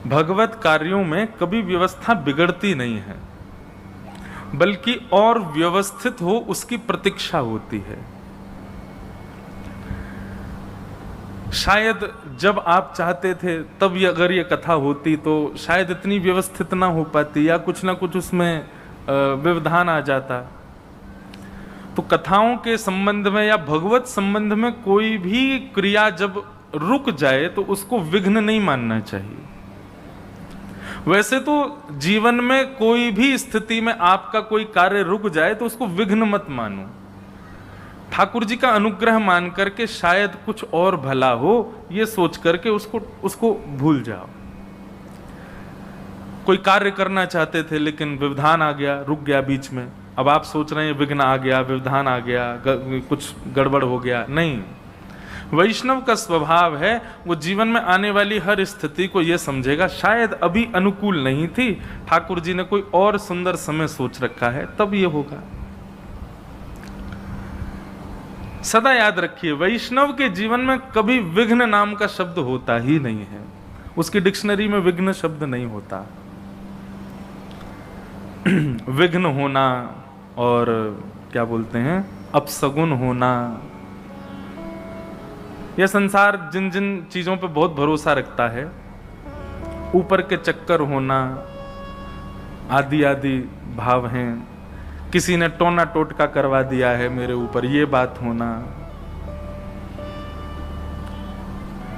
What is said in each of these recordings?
भगवत कार्यों में कभी व्यवस्था बिगड़ती नहीं है, बल्कि और व्यवस्थित हो उसकी प्रतीक्षा होती है। शायद जब आप चाहते थे तब अगर ये कथा होती तो शायद इतनी व्यवस्थित ना हो पाती, या कुछ ना कुछ उसमें व्यवधान आ जाता। तो कथाओं के संबंध में या भगवत संबंध में कोई भी क्रिया जब रुक जाए तो उसको विघ्न नहीं मानना चाहिए। वैसे तो जीवन में कोई भी स्थिति में आपका कोई कार्य रुक जाए तो उसको विघ्न मत मानो, ठाकुर जी का अनुग्रह मान करके शायद कुछ और भला हो ये सोच करके उसको भूल जाओ। कोई कार्य करना चाहते थे लेकिन व्यवधान आ गया, रुक गया बीच में, अब आप सोच रहे हैं विघ्न आ गया, व्यवधान आ गया, कुछ गड़बड़ हो गया। नहीं, वैष्णव का स्वभाव है वो जीवन में आने वाली हर स्थिति को यह समझेगा शायद अभी अनुकूल नहीं थी, ठाकुर जी ने कोई और सुंदर समय सोच रखा है, तब ये होगा। सदा याद रखिए, वैष्णव के जीवन में कभी विघ्न नाम का शब्द होता ही नहीं है, उसकी डिक्शनरी में विघ्न शब्द नहीं होता। विघ्न होना और क्या बोलते हैं, अपसगुन होना, यह संसार जिन जिन चीजों पे बहुत भरोसा रखता है, ऊपर के चक्कर होना आदि आदि भाव हैं, किसी ने टोना टोटका करवा दिया है मेरे ऊपर, ये बात होना,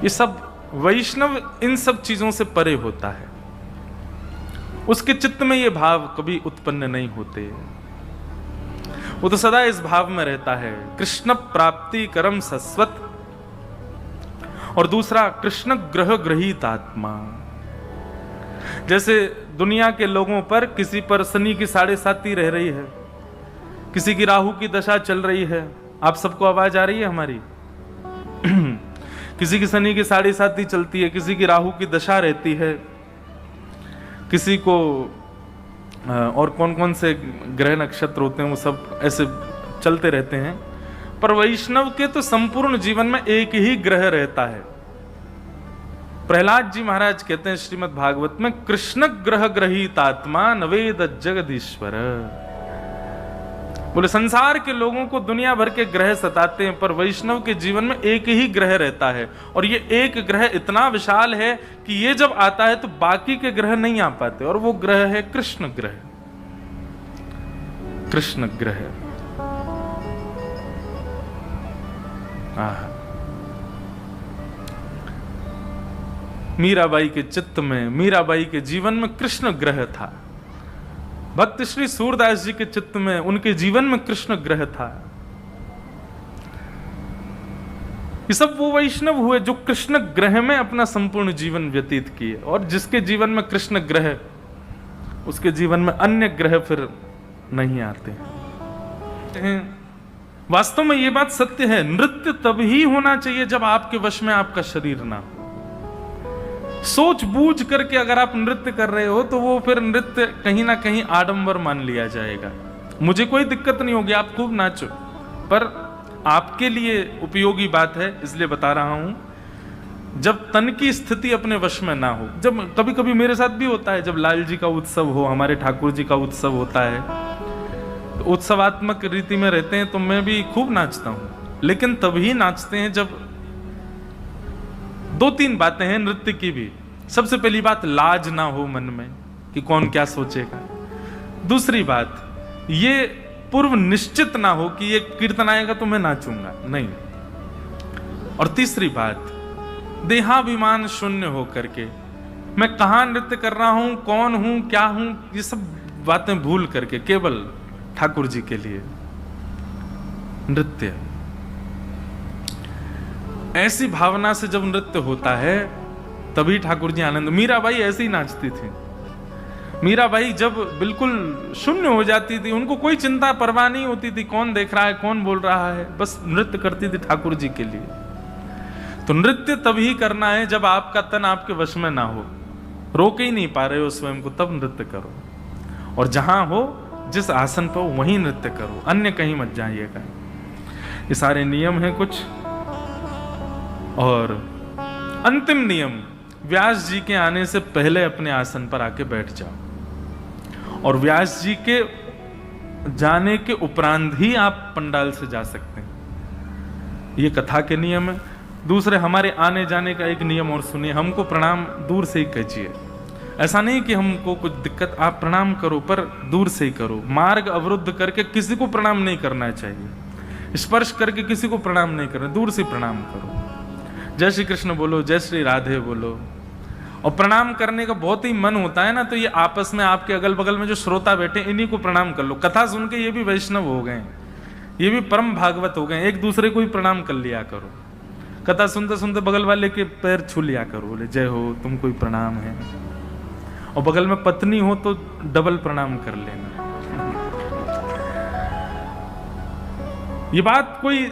ये सब वैष्णव इन सब चीजों से परे होता है। उसके चित्त में ये भाव कभी उत्पन्न नहीं होते, वो तो सदा इस भाव में रहता है कृष्ण प्राप्ति करम सस्वत, और दूसरा कृष्ण ग्रह ग्रहीत आत्मा। जैसे दुनिया के लोगों पर किसी पर शनि की 7.5 रह रही है, किसी की राहु की दशा चल रही है, आप सबको आवाज आ रही है हमारी? किसी की शनि की 7.5 चलती है, किसी की राहु की दशा रहती है, किसी को और कौन कौन से ग्रह नक्षत्र होते हैं वो सब ऐसे चलते रहते हैं। पर वैष्णव के तो संपूर्ण जीवन में एक ही ग्रह रहता है। प्रहलाद जी महाराज कहते हैं श्रीमद् भागवत में, कृष्ण ग्रह ग्रहीत आत्मा नवेद जगदीश्वर। बोले संसार के लोगों को दुनिया भर के ग्रह सताते हैं, पर वैष्णव के जीवन में एक ही ग्रह रहता है, और ये एक ग्रह इतना विशाल है कि ये जब आता है तो बाकी के ग्रह नहीं आ पाते, और वो ग्रह है कृष्ण ग्रह। कृष्ण ग्रह मीराबाई के चित्त में, मीराबाई के जीवन में कृष्ण ग्रह था। भक्त श्री सूरदास जी के चित्त में, उनके जीवन में कृष्ण ग्रह था। ये सब वो वैष्णव हुए जो कृष्ण ग्रह में अपना संपूर्ण जीवन व्यतीत किए, और जिसके जीवन में कृष्ण ग्रह, उसके जीवन में अन्य ग्रह फिर नहीं आते हैं। वास्तव में ये बात सत्य है, नृत्य तभी होना चाहिए जब आपके वश में आपका शरीर ना हो। सोच बूझ करके अगर आप नृत्य कर रहे हो तो वो फिर नृत्य कहीं ना कहीं आडंबर मान लिया जाएगा। मुझे कोई दिक्कत नहीं होगी, आप खूब नाचो, पर आपके लिए उपयोगी बात है इसलिए बता रहा हूं। जब तन की स्थिति अपने वश में ना हो, जब कभी कभी मेरे साथ भी होता है, जब लाल जी का उत्सव हो, हमारे ठाकुर जी का उत्सव होता है, तो उत्सवात्मक रीति में रहते हैं तो मैं भी खूब नाचता हूं, लेकिन तभी नाचते हैं जब 2-3 बातें हैं नृत्य की भी। सबसे पहली बात, लाज ना हो मन में कि कौन क्या सोचेगा। दूसरी बात, ये पूर्व निश्चित ना हो कि ये कीर्तन आएगा तो मैं नाचूंगा, नहीं। और तीसरी बात, देहाभिमान शून्य हो करके मैं कहां नृत्य कर रहा हूं, कौन हूं, क्या हूं, ये सब बातें भूल करके केवल ठाकुर जी के लिए नृत्य। ऐसी भावना से जब नृत्य होता है तभी ठाकुर जी आनंद। मीराबाई ऐसे ही नाचती थी। मीराबाई जब बिल्कुल शून्य हो जाती थी, उनको कोई चिंता परवाह नहीं होती थी कौन देख रहा है, कौन बोल रहा है, बस नृत्य करती थी ठाकुर जी के लिए। तो नृत्य तभी करना है जब आपका तन आपके वश में ना हो, रोक ही नहीं पा रहे हो स्वयं को, तब नृत्य करो। और जहां हो, जिस आसन पर हो वहीं नृत्य करो, अन्य कहीं मत जाइएगा। ये सारे नियम हैं कुछ। और अंतिम नियम, व्यास जी के आने से पहले अपने आसन पर आके बैठ जाओ, और व्यास जी के जाने के उपरांत ही आप पंडाल से जा सकते हैं। ये कथा के नियम है। दूसरे, हमारे आने जाने का एक नियम और सुनिए, हमको प्रणाम दूर से ही कीजिए। ऐसा नहीं कि हमको कुछ दिक्कत, आप प्रणाम करो पर दूर से ही करो। मार्ग अवरुद्ध करके किसी को प्रणाम नहीं करना चाहिए, स्पर्श करके किसी को प्रणाम नहीं करना, दूर से प्रणाम करो। जय श्री कृष्ण बोलो, जय श्री राधे बोलो। और प्रणाम करने का बहुत ही मन होता है ना, तो ये आपस में आपके अगल बगल में जो श्रोता बैठे इन्हीं को प्रणाम कर लो। कथा सुन के ये भी वैष्णव हो गए, ये भी परम भागवत हो गए। एक दूसरे को ही प्रणाम कर लिया करो। कथा सुनते सुनते बगल वाले के पैर छू लिया करो, बोले जय हो, तुमको ही प्रणाम है। और बगल में पत्नी हो तो डबल प्रणाम कर लेना। ये बात कोई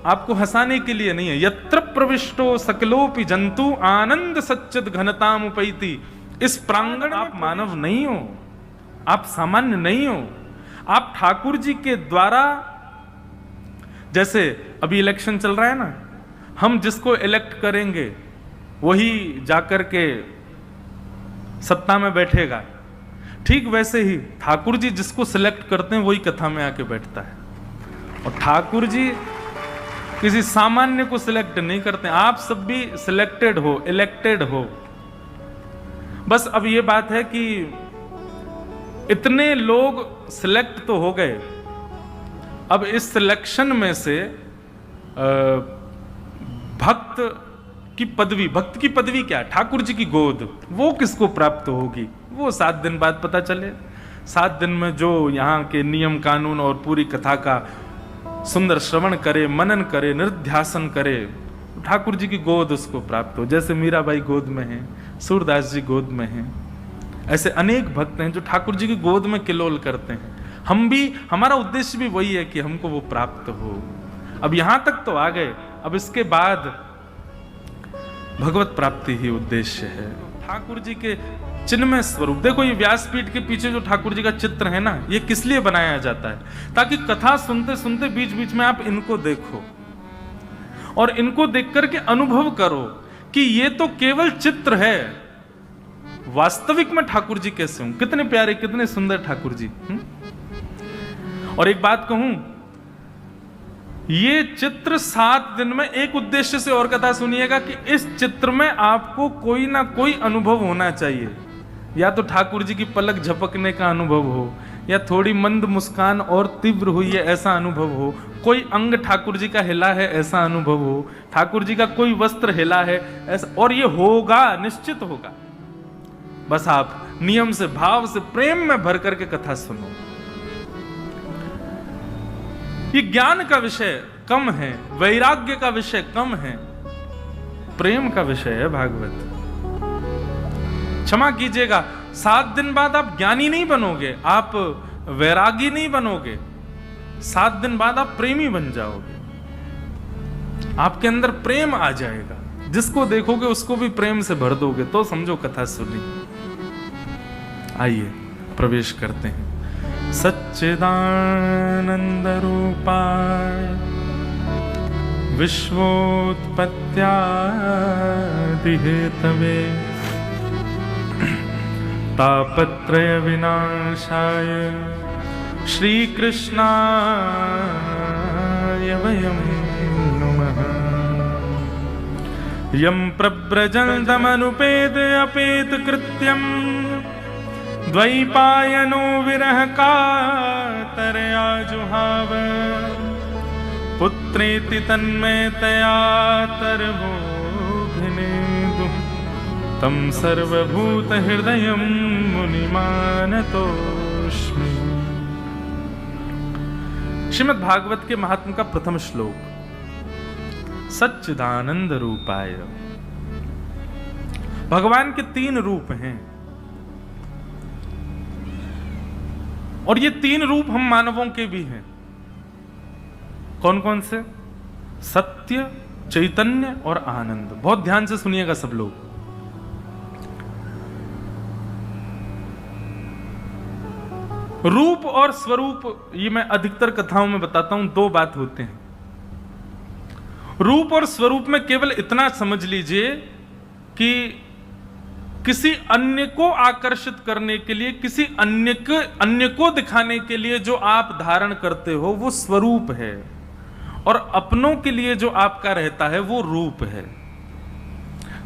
आपको हंसाने के लिए नहीं है। यत्र प्रविष्टो सकलोपि जंतु आनंद सच्चिद घनताम उपैति। इस प्रांगण आप मानव नहीं हो, आप सामान्य नहीं हो। आप ठाकुर जी के द्वारा, जैसे अभी इलेक्शन चल रहा है ना, हम जिसको इलेक्ट करेंगे वही जाकर के सत्ता में बैठेगा, ठीक वैसे ही ठाकुर जी जिसको सिलेक्ट करते हैं वही कथा में आके बैठता है। और ठाकुर जी किसी सामान्य को सिलेक्ट नहीं करते, आप सब भी सिलेक्टेड हो, इलेक्टेड हो। बस अब ये बात है कि इतने लोग सिलेक्ट तो हो गए, अब इस सिलेक्शन में से भक्त की पदवी, भक्त की पदवी क्या है? ठाकुर जी की गोद, वो किसको प्राप्त होगी वो 7 दिन बाद पता चले। 7 दिन में जो यहाँ के नियम कानून और पूरी कथा का सुंदर श्रवण करे, मनन करे, निध्यासन करे, ठाकुर जी की गोद उसको प्राप्त हो। जैसे मीराबाई गोद में है, सूरदास जी गोद में है, ऐसे अनेक भक्त हैं जो ठाकुर जी की गोद में किलोल करते हैं। हम भी, हमारा उद्देश्य भी वही है कि हमको वो प्राप्त हो। अब यहां तक तो आ गए, अब इसके बाद भगवत प्राप्ति ही उद्देश्य है। ठाकुर जी के चिन्मय स्वरूप देखो, ये व्यासपीठ के पीछे जो ठाकुर जी का चित्र है ना, ये किस लिए बनाया जाता है? ताकि कथा सुनते सुनते बीच बीच में आप इनको देखो और इनको देख करके अनुभव करो कि ये तो केवल चित्र है, वास्तविक में ठाकुर जी कैसे हों, कितने प्यारे, कितने सुंदर ठाकुर जी। और एक बात कहूं, ये चित्र 7 दिन में एक उद्देश्य से और कथा सुनिएगा कि इस चित्र में आपको कोई ना कोई अनुभव होना चाहिए। या तो ठाकुर जी की पलक झपकने का अनुभव हो, या थोड़ी मंद मुस्कान और तीव्र हुई है ऐसा अनुभव हो, कोई अंग ठाकुर जी का हिला है ऐसा अनुभव हो, ठाकुर जी का कोई वस्त्र हिला है ऐसा, और ये होगा, निश्चित होगा। बस आप नियम से, भाव से, प्रेम में भर करके कथा सुनो। ये ज्ञान का विषय कम है, वैराग्य का विषय कम है, प्रेम का विषय है भागवत। क्षमा कीजिएगा, 7 दिन बाद आप ज्ञानी नहीं बनोगे, आप वैरागी नहीं बनोगे, 7 दिन बाद आप प्रेमी बन जाओगे। आपके अंदर प्रेम आ जाएगा, जिसको देखोगे उसको भी प्रेम से भर दोगे, तो समझो कथा सुनी। आइए प्रवेश करते हैं। सच्चिदानंद रूपाय विश्वोत्पत्त्यादि हेतवे तापत्रय विनाशाय श्रीकृष्णाय वयं नमः। यं प्रव्रजन्तमनुपेदयपेत कृत्यं द्वैपायनो विरह कातरया जुहाव पुत्रेति तन्मयतया तरवोऽभिनेदुः तं सर्वभूतहृदयं मुनिमानतोऽस्मि। श्रीमद् भागवत के महात्म का प्रथम श्लोक, सच्चिदानंद रूपाय। भगवान के 3 रूप हैं, और ये 3 रूप हम मानवों के भी हैं। कौन कौन से? सत्य, चैतन्य और आनंद। बहुत ध्यान से सुनिएगा सब लोग। रूप और स्वरूप, ये मैं अधिकतर कथाओं में बताता हूं, 2 बात होते हैं। रूप और स्वरूप में केवल इतना समझ लीजिए कि किसी अन्य को आकर्षित करने के लिए, किसी अन्य को दिखाने के लिए जो आप धारण करते हो वो स्वरूप है, और अपनों के लिए जो आपका रहता है वो रूप है।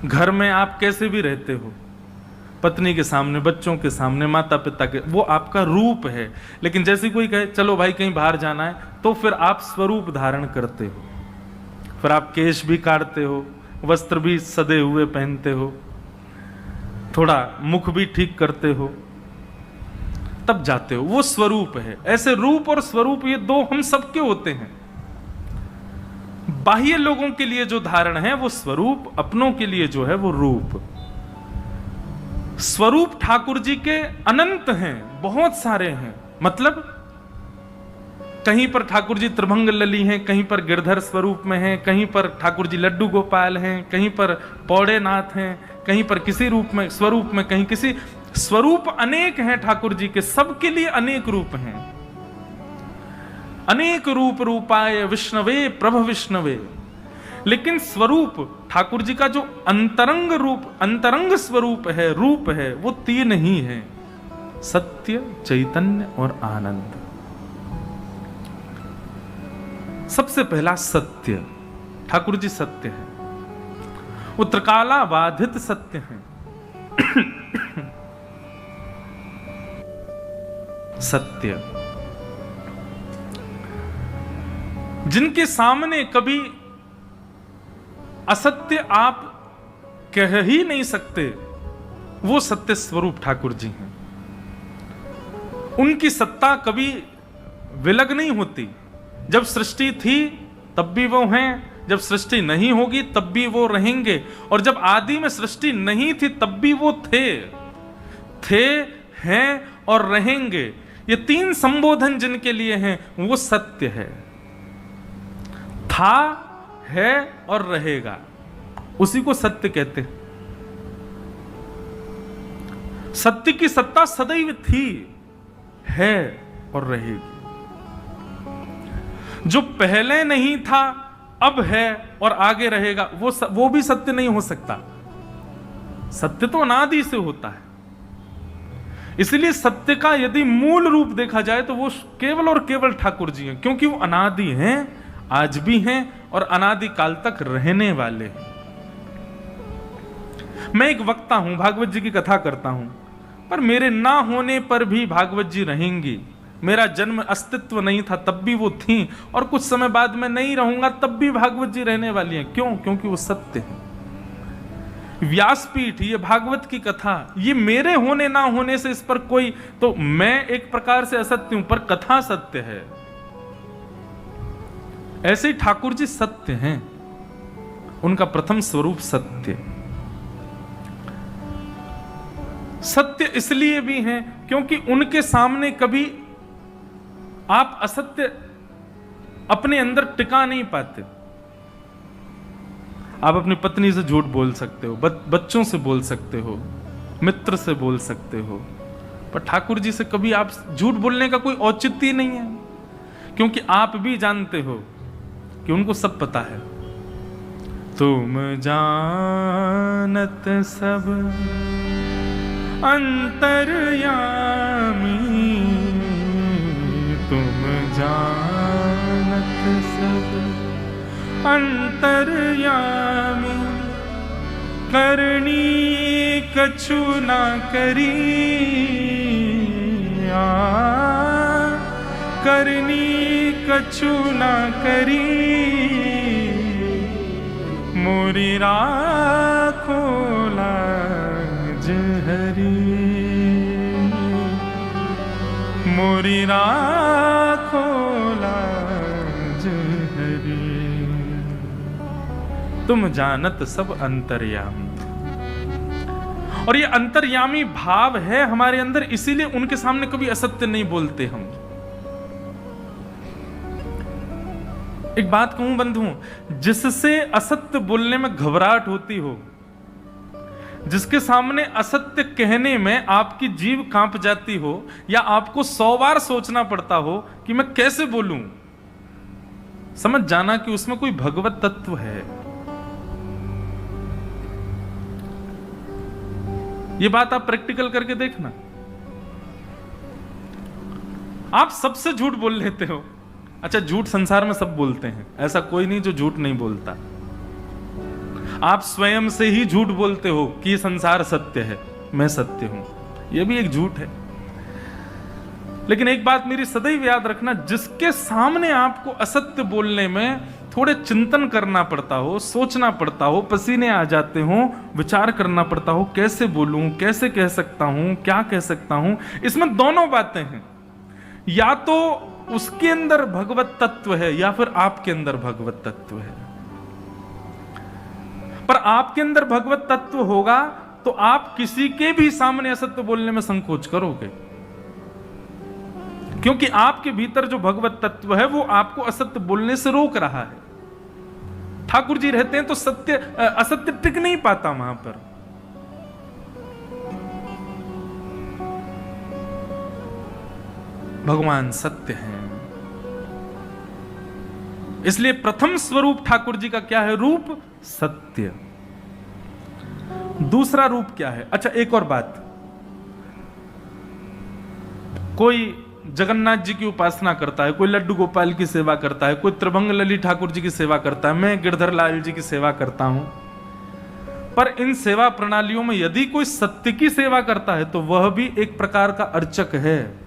घर में आप कैसे भी रहते हो, पत्नी के सामने, बच्चों के सामने, माता पिता के, वो आपका रूप है। लेकिन जैसे कोई कहे चलो भाई कहीं बाहर जाना है, तो फिर आप स्वरूप धारण करते हो, फिर आप केश भी काटते हो, वस्त्र भी सदे हुए पहनते हो, थोड़ा मुख भी ठीक करते हो, तब जाते हो, वो स्वरूप है। ऐसे रूप और स्वरूप ये दो हम सबके होते हैं। बाह्य लोगों के लिए जो धारण है वो स्वरूप, अपनों के लिए जो है वो रूप। स्वरूप ठाकुर जी के अनंत हैं, बहुत सारे हैं। मतलब कहीं पर ठाकुर जी त्रिभंग लली हैं, कहीं पर गिरधर स्वरूप में हैं, कहीं पर ठाकुर जी लड्डू गोपाल हैं, कहीं पर पौड़े नाथ हैं, कहीं पर किसी रूप में, स्वरूप में, कहीं किसी स्वरूप। अनेक हैं ठाकुर जी के, सबके लिए अनेक रूप हैं। अनेक रूप रूपाय विष्णवे प्रभ विष्णवे। लेकिन स्वरूप ठाकुर जी का जो अंतरंग रूप, अंतरंग स्वरूप है, रूप है, वो तीन ही है, सत्य, चैतन्य और आनंद। सबसे पहला सत्य, ठाकुर जी सत्य है, वो त्रिकाला बाधित सत्य है। सत्य जिनके सामने कभी असत्य आप कह ही नहीं सकते, वो सत्य स्वरूप ठाकुर जी हैं। उनकी सत्ता कभी विलग नहीं होती। जब सृष्टि थी तब भी वो हैं, जब सृष्टि नहीं होगी तब भी वो रहेंगे, और जब आदि में सृष्टि नहीं थी तब भी वो थे, हैं और रहेंगे। ये तीन संबोधन जिनके लिए हैं वो सत्य है। था, है और रहेगा, उसी को सत्य कहते हैं। सत्य की सत्ता सदैव थी, है और रहेगी। जो पहले नहीं था, अब है और आगे रहेगा, वो भी सत्य नहीं हो सकता। सत्य तो अनादि से होता है। इसलिए सत्य का यदि मूल रूप देखा जाए तो वो केवल और केवल ठाकुर जी हैं, क्योंकि वो अनादि हैं, आज भी हैं और अनादि काल तक रहने वाले हैं। मैं एक वक्ता हूं, भागवत जी की कथा करता हूं, पर मेरे ना होने पर भी भागवत जी रहेंगी। मेरा जन्म अस्तित्व नहीं था तब भी वो थी, और कुछ समय बाद मैं नहीं रहूंगा तब भी भागवत जी रहने वाली हैं। क्यों? क्योंकि वो सत्य है। व्यासपीठ, ये भागवत की कथा, ये मेरे होने ना होने से इस पर कोई, तो मैं एक प्रकार से असत्य हूं, पर कथा सत्य है। ऐसे ही ठाकुर जी सत्य हैं, उनका प्रथम स्वरूप सत्य। सत्य इसलिए भी हैं क्योंकि उनके सामने कभी आप असत्य अपने अंदर टिका नहीं पाते। आप अपनी पत्नी से झूठ बोल सकते हो, बच्चों से बोल सकते हो, मित्र से बोल सकते हो, पर ठाकुर जी से कभी आप झूठ बोलने का कोई औचित्य नहीं है, क्योंकि आप भी जानते हो कि उनको सब पता है। तुम जानत सब अंतर्यामी, तुम जानत सब अंतर्यामी, करनी कछु ना करी, करनी कछु ना करी, मोरी राखो लाज हरी, मोरी राखो लाज हरी। तुम जानत सब अंतर्यामी। और ये अंतर्यामी भाव है हमारे अंदर, इसीलिए उनके सामने कभी असत्य नहीं बोलते हम। एक बात कहूं बंधुओं, जिससे असत्य बोलने में घबराहट होती हो, जिसके सामने असत्य कहने में आपकी जीभ कांप जाती हो, या आपको 100 बार सोचना पड़ता हो कि मैं कैसे बोलूं, समझ जाना कि उसमें कोई भगवत तत्व है। ये बात आप प्रैक्टिकल करके देखना। आप सबसे झूठ बोल लेते हो। अच्छा, झूठ संसार में सब बोलते हैं, ऐसा कोई नहीं जो झूठ नहीं बोलता। आप स्वयं से ही झूठ बोलते हो कि ये संसार सत्य है, मैं सत्य हूं, यह भी एक झूठ है। लेकिन एक बात मेरी सदैव याद रखना, जिसके सामने आपको असत्य बोलने में थोड़े चिंतन करना पड़ता हो, सोचना पड़ता हो, पसीने आ जाते हो, विचार करना पड़ता हो, कैसे बोलूं, कैसे कह सकता हूं, क्या कह सकता हूं, इसमें दोनों बातें हैं। या तो उसके अंदर भगवत तत्व है या फिर आपके अंदर भगवत तत्व है। पर आपके अंदर भगवत तत्व होगा तो आप किसी के भी सामने असत्य बोलने में संकोच करोगे, क्योंकि आपके भीतर जो भगवत तत्व है वो आपको असत्य बोलने से रोक रहा है। ठाकुर जी रहते हैं तो सत्य असत्य टिक नहीं पाता वहां पर। भगवान सत्य हैं, इसलिए प्रथम स्वरूप ठाकुर जी का क्या है? रूप सत्य। दूसरा रूप क्या है? अच्छा, एक और बात, कोई जगन्नाथ जी की उपासना करता है, कोई लड्डू गोपाल की सेवा करता है, कोई त्रिभंग ललित ठाकुर जी की सेवा करता है, मैं गिरधर लाल जी की सेवा करता हूं। पर इन सेवा प्रणालियों में यदि कोई सत्य की सेवा करता है तो वह भी एक प्रकार का अर्चक है,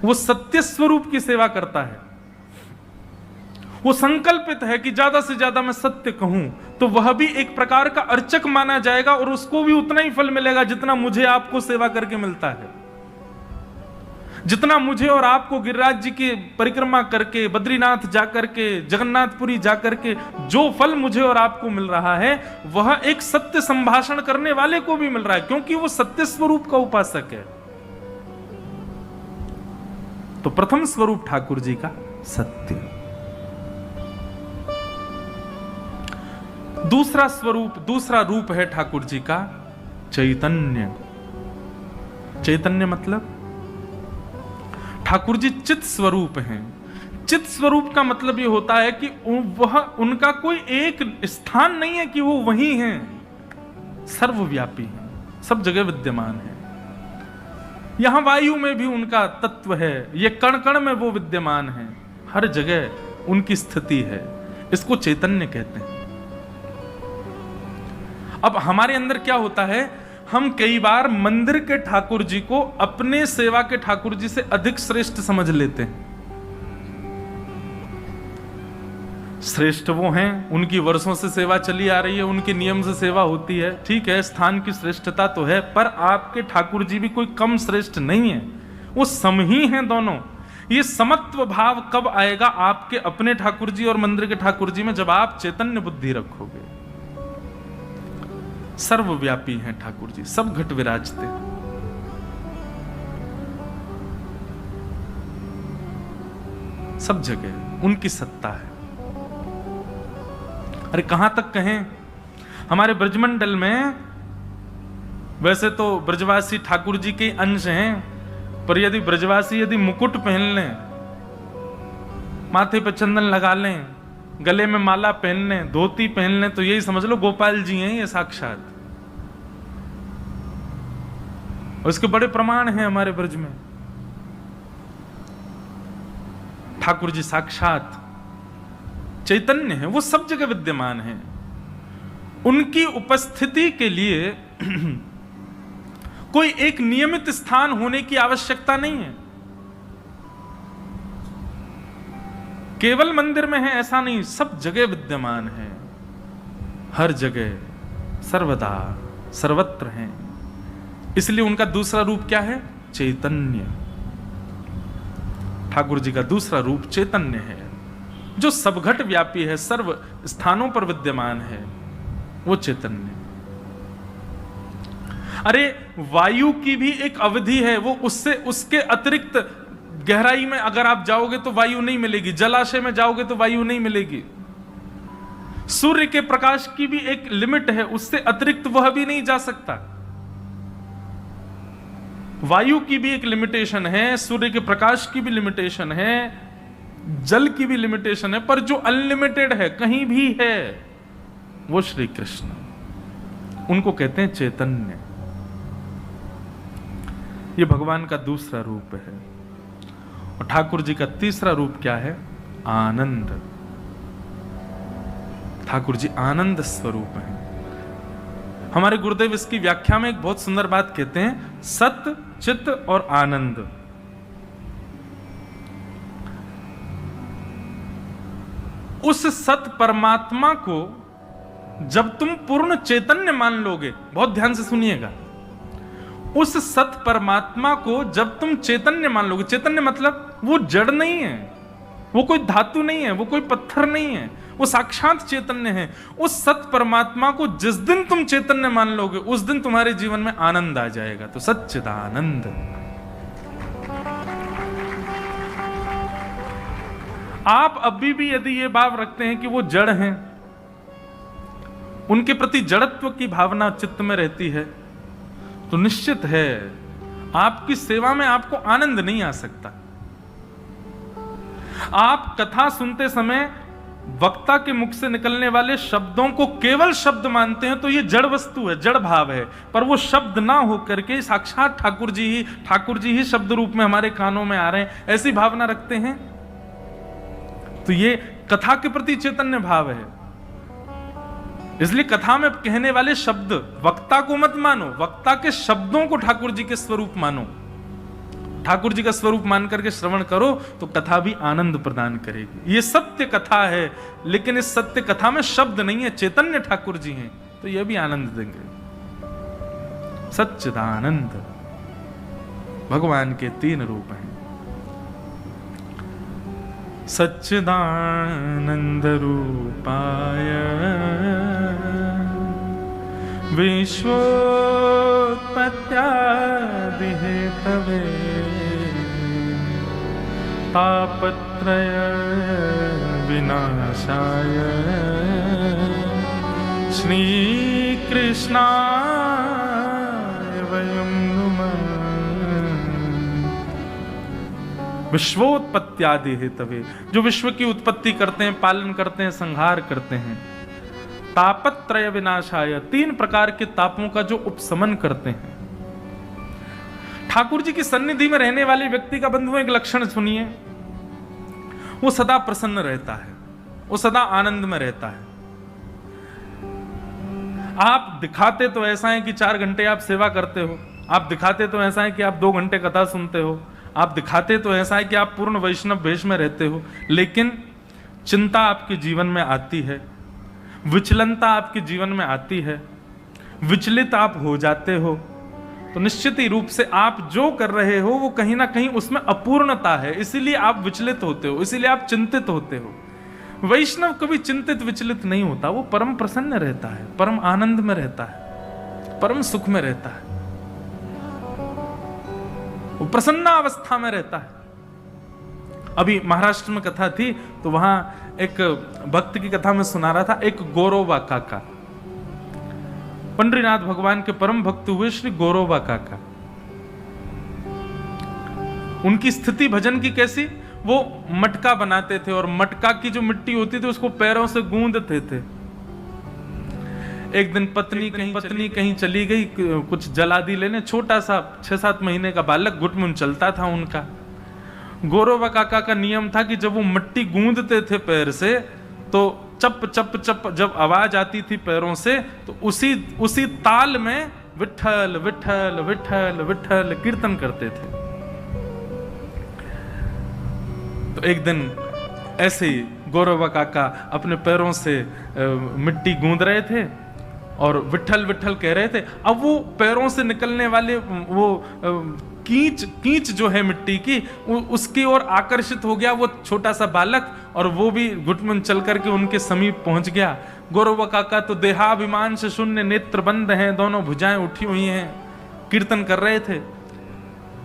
वो सत्य स्वरूप की सेवा करता है। वो संकल्पित है कि ज्यादा से ज्यादा मैं सत्य कहूं, तो वह भी एक प्रकार का अर्चक माना जाएगा और उसको भी उतना ही फल मिलेगा जितना मुझे आपको सेवा करके मिलता है। जितना मुझे और आपको गिरिराज जी की परिक्रमा करके, बद्रीनाथ जाकर के, जगन्नाथपुरी जाकर के जो फल मुझे और आपको मिल रहा है, वह एक सत्य संभाषण करने वाले को भी मिल रहा है, क्योंकि वो सत्य स्वरूप का उपासक है। तो प्रथम स्वरूप ठाकुर जी का सत्य। दूसरा स्वरूप, दूसरा रूप है ठाकुर जी का चैतन्य। चैतन्य मतलब ठाकुर जी चित स्वरूप हैं। चित स्वरूप का मतलब यह होता है कि वह, उनका कोई एक स्थान नहीं है कि वो वहीं हैं, सर्वव्यापी हैं, सब जगह विद्यमान है। यहां वायु में भी उनका तत्व है, ये कण कण में वो विद्यमान है, हर जगह उनकी स्थिति है। इसको चैतन्य कहते हैं। अब हमारे अंदर क्या होता है, हम कई बार मंदिर के ठाकुर जी को अपने सेवा के ठाकुर जी से अधिक श्रेष्ठ समझ लेते हैं। श्रेष्ठ वो हैं, उनकी वर्षों से सेवा चली आ रही है, उनके नियम से सेवा होती है, ठीक है, स्थान की श्रेष्ठता तो है, पर आपके ठाकुर जी भी कोई कम श्रेष्ठ नहीं है, वो सम ही हैं दोनों। ये समत्व भाव कब आएगा आपके अपने ठाकुर जी और मंदिर के ठाकुर जी में? जब आप चैतन्य बुद्धि रखोगे। सर्वव्यापी हैं ठाकुर जी, सब घट विराजते, सब जगह उनकी सत्ता है। अरे कहां तक कहें, हमारे ब्रजमंडल में वैसे तो ब्रजवासी ठाकुर जी के अंश हैं, पर यदि ब्रजवासी यदि मुकुट पहन लें, माथे पर चंदन लगा लें, गले में माला पहन लें, धोती पहन लें, तो यही समझ लो गोपाल जी हैं ये साक्षात। और इसके बड़े प्रमाण हैं हमारे ब्रज में। ठाकुर जी साक्षात चैतन्य है, वो सब जगह विद्यमान है। उनकी उपस्थिति के लिए कोई एक नियमित स्थान होने की आवश्यकता नहीं है। केवल मंदिर में है ऐसा नहीं, सब जगह विद्यमान है, हर जगह सर्वदा सर्वत्र हैं। इसलिए उनका दूसरा रूप क्या है? चैतन्य। ठाकुर जी का दूसरा रूप चैतन्य है, जो सबघट व्यापी है, सर्व स्थानों पर विद्यमान है, वो चैतन्य। अरे वायु की भी एक अवधि है, वो उससे उसके अतिरिक्त गहराई में अगर आप जाओगे तो वायु नहीं मिलेगी, जलाशय में जाओगे तो वायु नहीं मिलेगी। सूर्य के प्रकाश की भी एक लिमिट है, उससे अतिरिक्त वह भी नहीं जा सकता। वायु की भी एक लिमिटेशन है, सूर्य के प्रकाश की भी लिमिटेशन है, जल की भी लिमिटेशन है, पर जो अनलिमिटेड है, कहीं भी है, वो श्री कृष्ण। उनको कहते हैं चैतन्य। ये भगवान का दूसरा रूप है। और ठाकुर जी का तीसरा रूप क्या है? आनंद। ठाकुर जी आनंद स्वरूप हैं। हमारे गुरुदेव इसकी व्याख्या में एक बहुत सुंदर बात कहते हैं, सत, चित और आनंद। उस सत परमात्मा को जब तुम पूर्ण चैतन्य मान लोगे, बहुत ध्यान से सुनिएगा, उस सत परमात्मा को जब तुम चैतन्य मान लोगे, चैतन्य मतलब वो जड़ नहीं है, वो कोई धातु नहीं है, वो कोई पत्थर नहीं है, वो साक्षात चैतन्य है। उस सत परमात्मा को जिस दिन तुम चैतन्य मान लोगे, उस दिन तुम्हारे जीवन में आनंद आ जाएगा। तो सच्चिदानंद। आप अभी भी यदि ये भाव रखते हैं कि वो जड़ हैं, उनके प्रति जड़त्व की भावना चित्त में रहती है, तो निश्चित है आपकी सेवा में आपको आनंद नहीं आ सकता। आप कथा सुनते समय वक्ता के मुख से निकलने वाले शब्दों को केवल शब्द मानते हैं, तो ये जड़ वस्तु है, जड़ भाव है। पर वो शब्द ना हो करके साक्षात ठाकुर जी ही शब्द रूप में हमारे कानों में आ रहे हैं, ऐसी भावना रखते हैं, तो ये कथा के प्रति चैतन्य भाव है। इसलिए कथा में कहने वाले शब्द वक्ता को मत मानो, वक्ता के शब्दों को ठाकुर जी के स्वरूप मानो। ठाकुर जी का स्वरूप मान करके श्रवण करो तो कथा भी आनंद प्रदान करेगी। ये सत्य कथा है, लेकिन इस सत्य कथा में शब्द नहीं है, चैतन्य ठाकुर जी हैं, तो ये भी आनंद देंगे। सच्चिदानंद भगवान के 3 रूप हैं। सच्चिदानंद रूपाय विश्वोत्पत्त्यादि हेतवे तापत्रय विनाशाय श्री कृष्णाय वयं नुमः। विश्वोत्पत्त्यादि हेतवे, जो विश्व की उत्पत्ति करते हैं, पालन करते हैं, संहार करते हैं। तापत्रय विनाशाय, 3 प्रकार के तापों का जो उपशमन करते हैं। ठाकुर जी की सन्निधि में रहने वाले व्यक्ति का बंधुओं एक लक्षण सुनिए, वो सदा प्रसन्न रहता है, वो सदा आनंद में रहता है। आप दिखाते तो ऐसा है कि 4 घंटे आप सेवा करते हो, आप दिखाते तो ऐसा है कि आप 2 घंटे कथा सुनते हो, आप दिखाते तो ऐसा है कि आप पूर्ण वैष्णव वेश में रहते हो, लेकिन चिंता आपके जीवन में आती है, विचलनता आपके जीवन में आती है, विचलित आप हो जाते हो, तो निश्चित ही रूप से आप जो कर रहे हो वो कहीं ना कहीं उसमें अपूर्णता है, इसीलिए आप विचलित होते हो, इसीलिए आप चिंतित होते हो। वैष्णव कभी चिंतित विचलित नहीं होता, वो परम प्रसन्न रहता है, परम आनंद में रहता है, परम सुख में रहता है, वो प्रसन्न अवस्था में रहता है। अभी महाराष्ट्र में कथा थी तो वहां एक भक्त की कथा में सुना रहा था, एक गौरोबा काका, पंडरीनाथ भगवान के परम भक्त हुए श्री गौरोबा काका। उनकी स्थिति भजन की कैसी, वो मटका बनाते थे और मटका की जो मिट्टी होती थी उसको पैरों से गूंदते थे। एक दिन पत्नी कहीं चली गई कुछ जलादि लेने, छोटा सा 6-7 महीने का बालक घुटमुन चलता था उनका। गौरोबा काका का नियम था कि जब वो मिट्टी गूंदते थे पैर से, तो चप चप चप जब आवाज आती थी पैरों से, तो उसी ताल में विठल विठल विठल विठल कीर्तन करते थे। तो एक दिन ऐसे ही गौरोबा काका अपने पैरों से मिट्टी गूंद रहे थे और विठल विठल कह रहे थे। अब वो पैरों से निकलने वाले वो कीच जो है मिट्टी की, उसकी ओर आकर्षित हो गया वो छोटा सा बालक, और वो भी घुटमुन चल करके उनके समीप पहुंच गया। गौरोबा काका तो देहाभिमान से शून्य, नेत्र बंद हैं, दोनों भुजाएं उठी हुई हैं, कीर्तन कर रहे थे।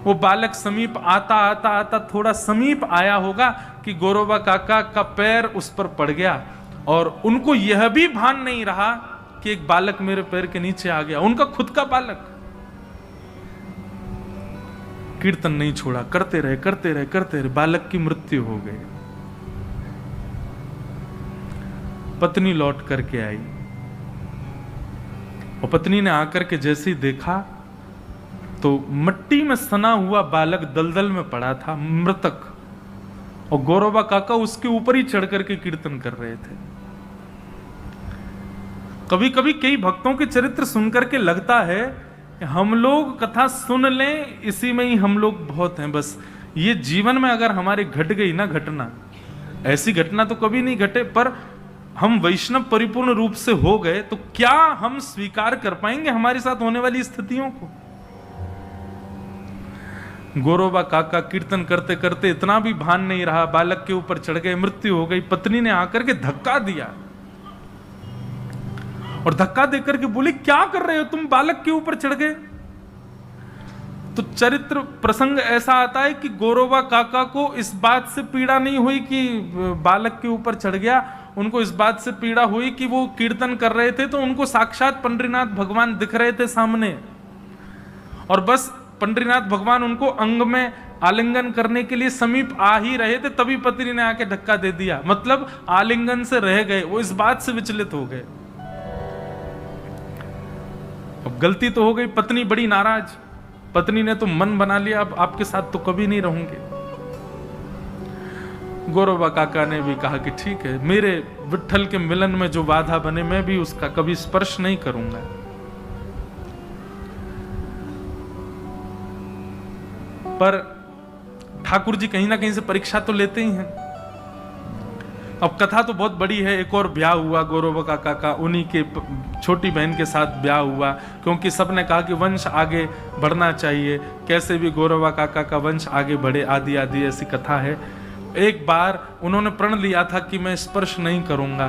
वो बालक समीप आता आता आता थोड़ा समीप आया होगा कि गौरोबा काका का पैर उस पर पड़ गया, और उनको यह भी भान नहीं रहा कि एक बालक मेरे पैर के नीचे आ गया, उनका खुद का बालक। कीर्तन नहीं छोड़ा, करते रहे, बालक की मृत्यु हो गई। पत्नी लौट करके आई और पत्नी ने आकर के जैसे ही देखा तो मिट्टी में सना हुआ बालक दलदल में पड़ा था, मृतक, और गौरवा काका उसके ऊपर ही चढ़ करके कीर्तन कर रहे थे। कभी कभी कई भक्तों के चरित्र सुनकर के लगता है कि हम लोग कथा सुन लें, इसी में ही हम लोग बहुत हैं, बस ये जीवन में अगर हमारे घट गई ना घटना, ऐसी घटना तो कभी नहीं घटे, पर हम वैष्णव परिपूर्ण रूप से हो गए तो क्या हम स्वीकार कर पाएंगे हमारे साथ होने वाली स्थितियों को? गौरवा काका कीर्तन करते करते इतना भी भान नहीं रहा, बालक के ऊपर चढ़ गए, मृत्यु हो गई। पत्नी ने आकर के धक्का दिया और धक्का देकर के बोली, क्या कर रहे हो तुम, बालक के ऊपर चढ़ गए। तो चरित्र प्रसंग ऐसा आता है कि गौरवा काका को इस बात से पीड़ा नहीं हुई कि बालक के ऊपर चढ़ गया, उनको इस बात से पीड़ा हुई कि वो कीर्तन कर रहे थे तो उनको साक्षात पंडरीनाथ भगवान दिख रहे थे सामने, और बस पंडरीनाथ भगवान उनको अंग में आलिंगन करने के लिए समीप आ ही रहे थे, तभी पत्नी ने आके धक्का दे दिया, मतलब आलिंगन से रह गए, वो इस बात से विचलित हो गए। अब गलती तो हो गई, पत्नी बड़ी नाराज, पत्नी ने तो मन बना लिया अब आपके साथ तो कभी नहीं रहूंगे। गौरवा काका ने भी कहा कि ठीक है, मेरे विट्ठल के मिलन में जो बाधा बने मैं भी उसका कभी स्पर्श नहीं करूंगा। पर ठाकुर जी कहीं ना कहीं से परीक्षा तो लेते ही हैं। अब कथा तो बहुत बड़ी है, एक और ब्याह हुआ गौरवा काका का, उन्हीं के छोटी बहन के साथ ब्याह हुआ, क्योंकि सबने कहा कि वंश आगे बढ़ना चाहिए, कैसे भी गौरवा काका का वंश आगे बढ़े, आदि आदि ऐसी कथा है। एक बार उन्होंने प्रण लिया था कि मैं स्पर्श नहीं करूंगा,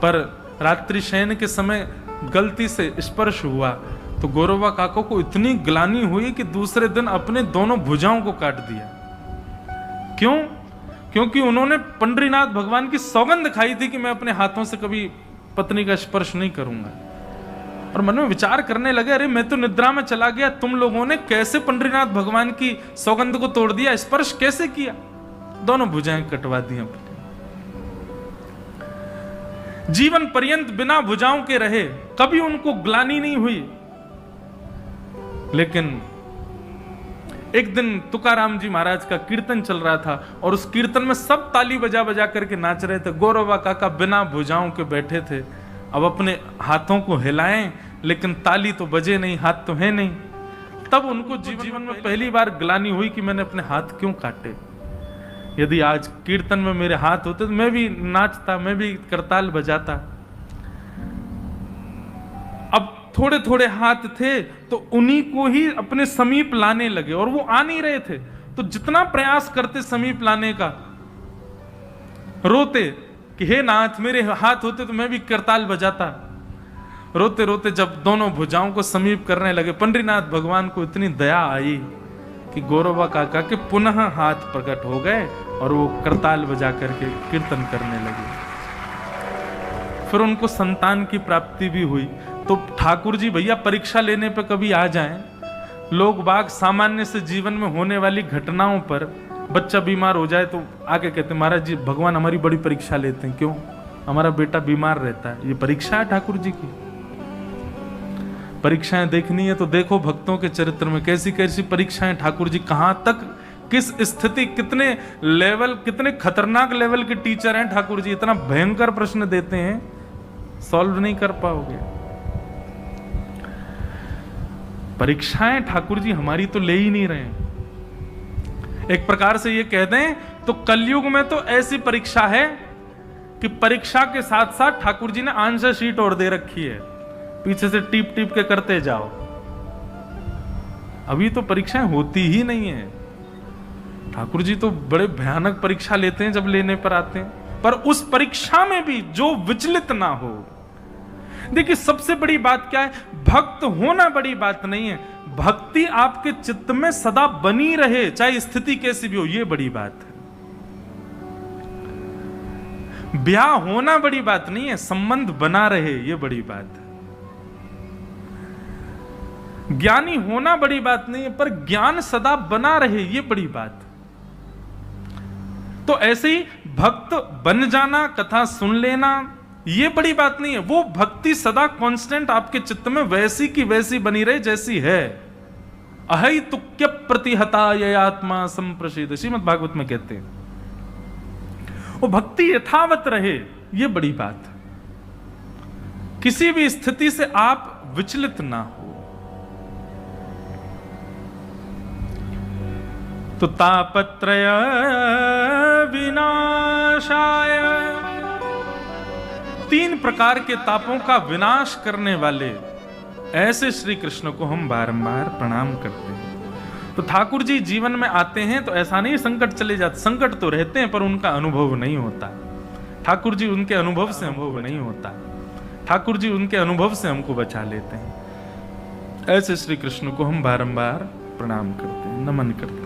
पर रात्रि शयन के समय गलती से स्पर्श हुआ तो गौरवा काका को इतनी ग्लानि हुई कि दूसरे दिन अपने दोनों भुजाओं को काट दिया। क्यों? क्योंकि उन्होंने पंडरीनाथ भगवान की सौगंध खाई थी कि मैं अपने हाथों से कभी पत्नी का स्पर्श नहीं करूंगा। और मन में विचार करने लगे, अरे मैं तो निद्रा में चला गया, तुम लोगों ने कैसे पंडरीनाथ भगवान की सौगंध को तोड़ दिया, स्पर्श कैसे किया? दोनों भुजाएं कटवा दी अपनी। जीवन पर्यंत बिना भुजाओं के रहे, कभी उनको ग्लानि नहीं हुई। लेकिन एक दिन तुकाराम जी महाराज का कीर्तन चल रहा था और उस कीर्तन में सब ताली बजा बजा करके नाच रहे थे। गौरवा काका बिना भुजाओं के बैठे थे, अब अपने हाथों को हिलाएं लेकिन ताली तो बजे नहीं, हाथ तो है नहीं। तब उनको जीवन में पहली बार ग्लानि हुई कि मैंने अपने हाथ क्यों काटे। यदि आज कीर्तन में मेरे हाथ होते तो मैं भी नाचता, मैं भी करताल बजाता। अब थोड़े थोड़े हाथ थे तो उन्हीं को ही अपने समीप लाने लगे और वो आ नहीं रहे थे, तो जितना प्रयास करते समीप लाने का, रोते कि हे नाथ मेरे हाथ होते तो मैं भी करताल बजाता। रोते रोते जब दोनों भुजाओं को समीप करने लगे, पंडरीनाथ भगवान को इतनी दया आई कि गौरवा काका के पुनः हाथ प्रकट हो गए और वो करताल बजा करके कीर्तन करने लगे। फिर उनको संतान की प्राप्ति भी हुई। तो ठाकुर जी भैया परीक्षा लेने पे कभी आ जाएं, लोग बाग सामान्य से जीवन में होने वाली घटनाओं पर, बच्चा बीमार हो जाए तो आके कहते महाराज जी भगवान हमारी बड़ी परीक्षा लेते हैं, क्यों? हमारा बेटा बीमार रहता है, ये परीक्षा है ठाकुर जी की। परीक्षाएं देखनी है तो देखो भक्तों के चरित्र में कैसी कैसी परीक्षाएं ठाकुर जी कहां तक, किस स्थिति, कितने लेवल, कितने खतरनाक लेवल के टीचर हैं ठाकुर जी। इतना भयंकर प्रश्न देते हैं, सॉल्व नहीं कर पाओगे। परीक्षाएं ठाकुर जी हमारी तो ले ही नहीं रहे। एक प्रकार से ये कह दें तो कलयुग में तो ऐसी परीक्षा है कि परीक्षा के साथ साथ ठाकुर जी ने आंसर शीट और दे रखी है, पीछे से टीप टीप के करते जाओ। अभी तो परीक्षाएं होती ही नहीं है। ठाकुर जी तो बड़े भयानक परीक्षा लेते हैं जब लेने पर आते हैं, पर उस परीक्षा में भी जो विचलित ना हो। देखिए सबसे बड़ी बात क्या है, भक्त होना बड़ी बात नहीं है, भक्ति आपके चित्त में सदा बनी रहे चाहे स्थिति कैसी भी हो, यह बड़ी बात है। ब्याह होना बड़ी बात नहीं है, संबंध बना रहे यह बड़ी बात है। ज्ञानी होना बड़ी बात नहीं है, पर ज्ञान सदा बना रहे यह बड़ी बात है। तो ऐसे ही भक्त बन जाना, कथा सुन लेना, ये बड़ी बात नहीं है। वो भक्ति सदा कांस्टेंट आपके चित्त में वैसी की वैसी बनी रहे जैसी है। अहैतुक्य प्रतिहता ये आत्मा संप्रसिद्ध, श्रीमद् भागवत में कहते हैं। वो भक्ति यथावत रहे, ये बड़ी बात। किसी भी स्थिति से आप विचलित ना हो। तो तापत्रय विनाशाय, 3 प्रकार के तापों का विनाश करने वाले ऐसे श्री कृष्ण को हम बारंबार प्रणाम करते हैं। तो ठाकुर जी जीवन में आते हैं तो ऐसा नहीं संकट चले जाते, संकट तो रहते हैं पर उनका अनुभव नहीं होता। ठाकुर जी उनके अनुभव से अनुभव नहीं होता, ठाकुर जी उनके अनुभव से हमको बचा लेते हैं। ऐसे श्री कृष्ण को हम बारंबार प्रणाम करते हैं, नमन करते हैं।